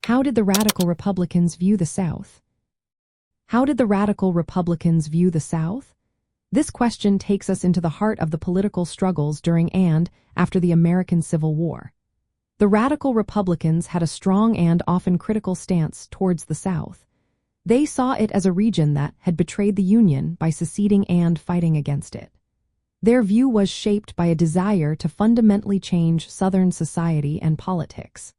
How did the radical Republicans view the South? How did the radical Republicans view the South? This question takes us into the heart of the political struggles during and after the American Civil War. The radical Republicans had a strong and often critical stance towards the South. They saw it as a region that had betrayed the Union by seceding and fighting against it. Their view was shaped by a desire to fundamentally change Southern society and politics.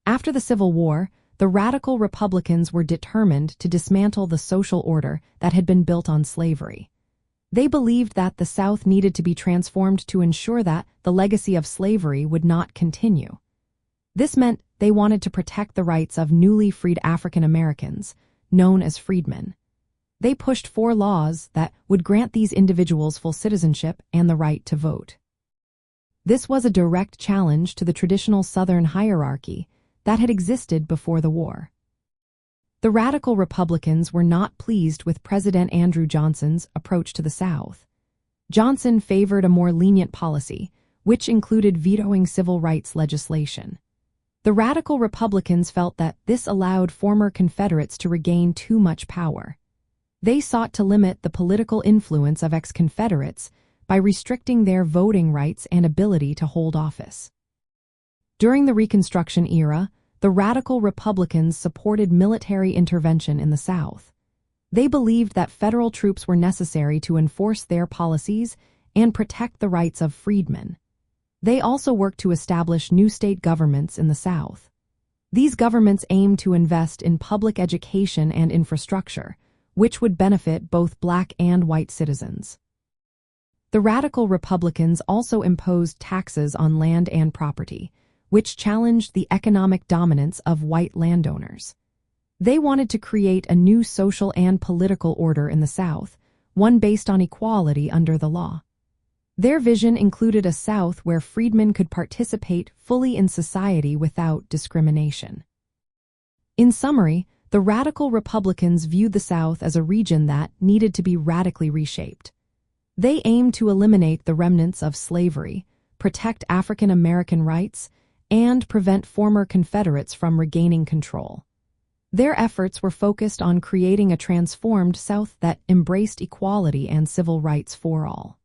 After the Civil War, the radical Republicans were determined to dismantle the social order that had been built on slavery. They believed that the South needed to be transformed to ensure that the legacy of slavery would not continue. This meant they wanted to protect the rights of newly freed African Americans, known as freedmen. They pushed for laws that would grant these individuals full citizenship and the right to vote. This was a direct challenge to the traditional Southern hierarchy that had existed before the war. The radical Republicans were not pleased with President Andrew Johnson's approach to the South. Johnson favored a more lenient policy, which included vetoing civil rights legislation. The radical Republicans felt that this allowed former Confederates to regain too much power. They sought to limit the political influence of ex-Confederates by restricting their voting rights and ability to hold office. During the Reconstruction era, the radical Republicans supported military intervention in the South. They believed that federal troops were necessary to enforce their policies and protect the rights of freedmen. They also worked to establish new state governments in the South. These governments aimed to invest in public education and infrastructure, which would benefit both black and white citizens. The radical Republicans also imposed taxes on land and property, which challenged the economic dominance of white landowners. They wanted to create a new social and political order in the South, one based on equality under the law. Their vision included a South where freedmen could participate fully in society without discrimination. In summary, the radical Republicans viewed the South as a region that needed to be radically reshaped. They aimed to eliminate the remnants of slavery, protect African American rights, and prevent former Confederates from regaining control. Their efforts were focused on creating a transformed South that embraced equality and civil rights for all.